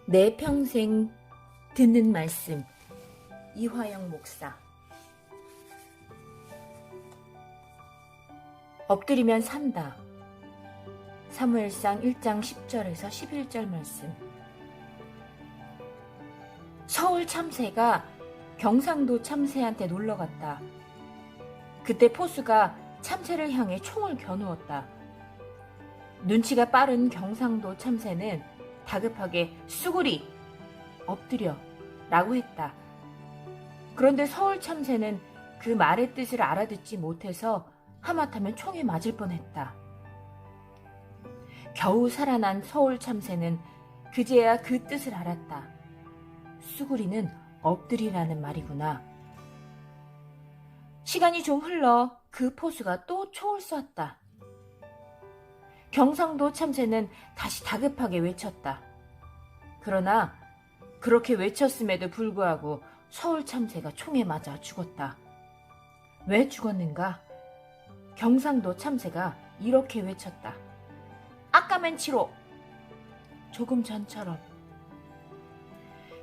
내 평생 듣는 말씀. 이화영 목사. 엎드리면 산다. 사무엘상 1장 10절에서 11절 말씀. 서울 참새가 경상도 참새한테 놀러갔다. 그때 포수가 참새를 향해 총을 겨누었다. 눈치가 빠른 경상도 참새는 다급하게 "수구리! 엎드려! 라고 했다. 그런데 서울 참새는 그 말의 뜻을 알아듣지 못해서 하마터면 총에 맞을 뻔했다. 겨우 살아난 서울 참새는 그제야 그 뜻을 알았다. 수구리는 엎드리라는 말이구나. 시간이 좀 흘러 그 포수가 또 총을 쐈다. 경상도 참새는 다시 다급하게 외쳤다. 그러나 그렇게 외쳤음에도 불구하고 서울 참새가 총에 맞아 죽었다. 왜 죽었는가? 경상도 참새가 이렇게 외쳤다. 아까면 치로! 조금 전처럼.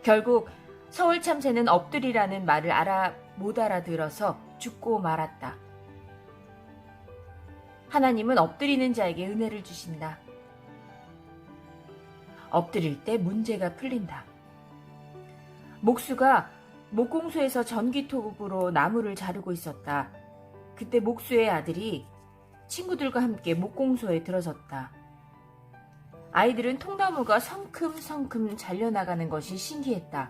결국 서울 참새는 엎드리라는 말을 못 알아들어서 죽고 말았다. 하나님은 엎드리는 자에게 은혜를 주신다. 엎드릴 때 문제가 풀린다. 목수가 목공소에서 전기톱으로 나무를 자르고 있었다. 그때 목수의 아들이 친구들과 함께 목공소에 들어섰다. 아이들은 통나무가 성큼성큼 잘려나가는 것이 신기했다.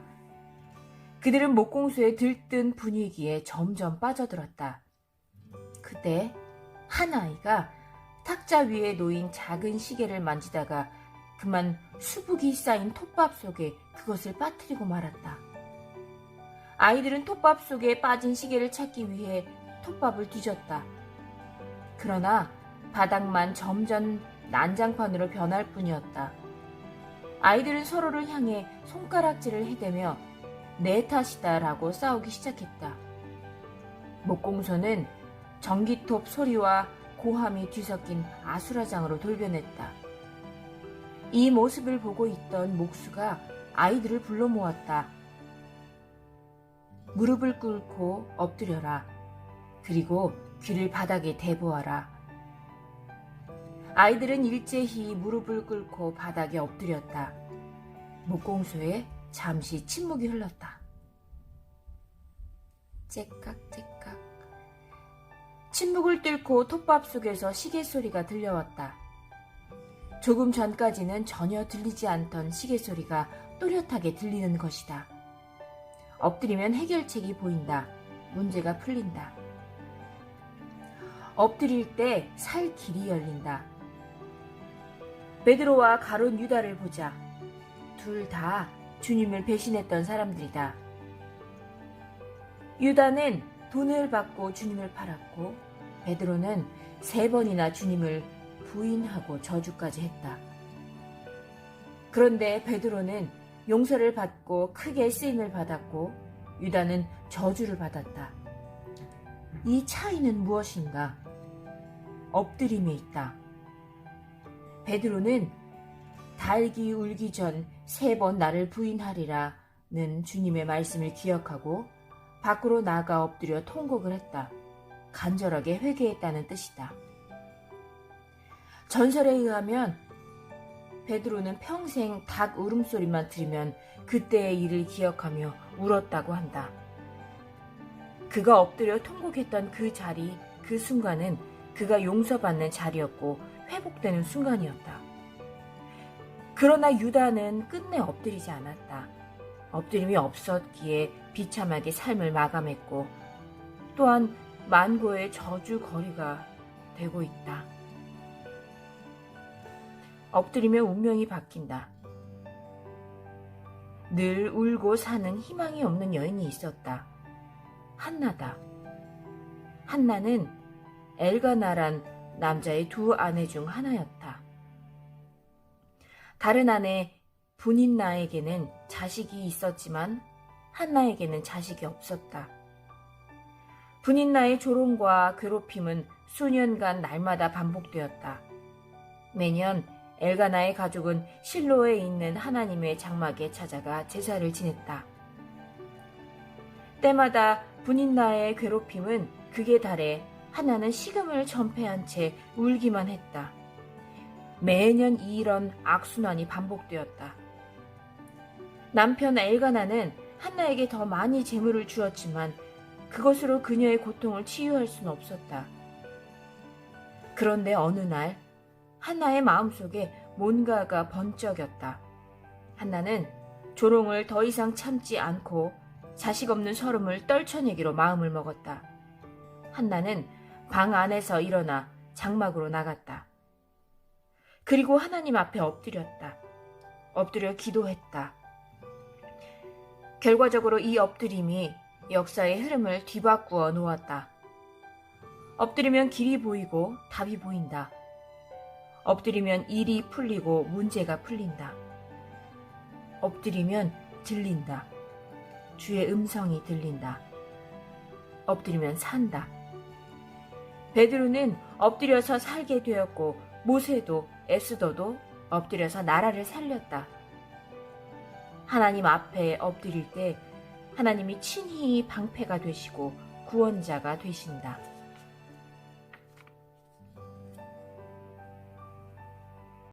그들은 목공소에 들뜬 분위기에 점점 빠져들었다. 그때 한 아이가 탁자 위에 놓인 작은 시계를 만지다가 그만 수북이 쌓인 톱밥 속에 그것을 빠뜨리고 말았다. 아이들은 톱밥 속에 빠진 시계를 찾기 위해 톱밥을 뒤졌다. 그러나 바닥만 점점 난장판으로 변할 뿐이었다. 아이들은 서로를 향해 손가락질을 해대며 내 탓이다 라고 싸우기 시작했다. 목공소는 전기톱 소리와 고함이 뒤섞인 아수라장으로 돌변했다. 이 모습을 보고 있던 목수가 아이들을 불러 모았다. 무릎을 꿇고 엎드려라. 그리고 귀를 바닥에 대보아라. 아이들은 일제히 무릎을 꿇고 바닥에 엎드렸다. 목공소에 잠시 침묵이 흘렀다. 째깍째깍. 침묵을 뚫고 톱밥 속에서 시계 소리가 들려왔다. 조금 전까지는 전혀 들리지 않던 시계 소리가 또렷하게 들리는 것이다. 엎드리면 해결책이 보인다. 문제가 풀린다. 엎드릴 때 살 길이 열린다. 베드로와 가룟 유다를 보자. 둘 다 주님을 배신했던 사람들이다. 유다는 돈을 받고 주님을 팔았고 베드로는 3번이나 주님을 부인하고 저주까지 했다. 그런데 베드로는 용서를 받고 크게 쓰임을 받았고 유다는 저주를 받았다. 이 차이는 무엇인가? 엎드림에 있다. 베드로는 달기 울기 전 3번 나를 부인하리라는 주님의 말씀을 기억하고 밖으로 나가 엎드려 통곡을 했다. 간절하게 회개했다는 뜻이다. 전설에 의하면 베드로는 평생 닭 울음소리만 들으면 그때의 일을 기억하며 울었다고 한다. 그가 엎드려 통곡했던 그 자리, 그 순간은 그가 용서받는 자리였고 회복되는 순간이었다. 그러나 유다는 끝내 엎드리지 않았다. 엎드림이 없었기에 비참하게 삶을 마감했고 또한 만고의 저주거리가 되고 있다. 엎드리면 운명이 바뀐다. 늘 울고 사는 희망이 없는 여인이 있었다. 한나다. 한나는 엘가나란 남자의 2 아내 중 하나였다. 다른 아내 분인나에게는 자식이 있었지만 한나에게는 자식이 없었다. 분인나의 조롱과 괴롭힘은 수년간 날마다 반복되었다. 매년 엘가나의 가족은 실로에 있는 하나님의 장막에 찾아가 제사를 지냈다. 때마다 분인나의 괴롭힘은 극에 달해 하나는 식음을 전폐한 채 울기만 했다. 매년 이런 악순환이 반복되었다. 남편 엘가나는 한나에게 더 많이 재물을 주었지만 그것으로 그녀의 고통을 치유할 수는 없었다. 그런데 어느 날 한나의 마음속에 뭔가가 번쩍였다. 한나는 조롱을 더 이상 참지 않고 자식 없는 서름을 떨쳐내기로 마음을 먹었다. 한나는 방 안에서 일어나 장막으로 나갔다. 그리고 하나님 앞에 엎드렸다. 엎드려 기도했다. 결과적으로 이 엎드림이 역사의 흐름을 뒤바꾸어 놓았다. 엎드리면 길이 보이고 답이 보인다. 엎드리면 일이 풀리고 문제가 풀린다. 엎드리면 들린다. 주의 음성이 들린다. 엎드리면 산다. 베드로는 엎드려서 살게 되었고 모세도 에스더도 엎드려서 나라를 살렸다. 하나님 앞에 엎드릴 때 하나님이 친히 방패가 되시고 구원자가 되신다.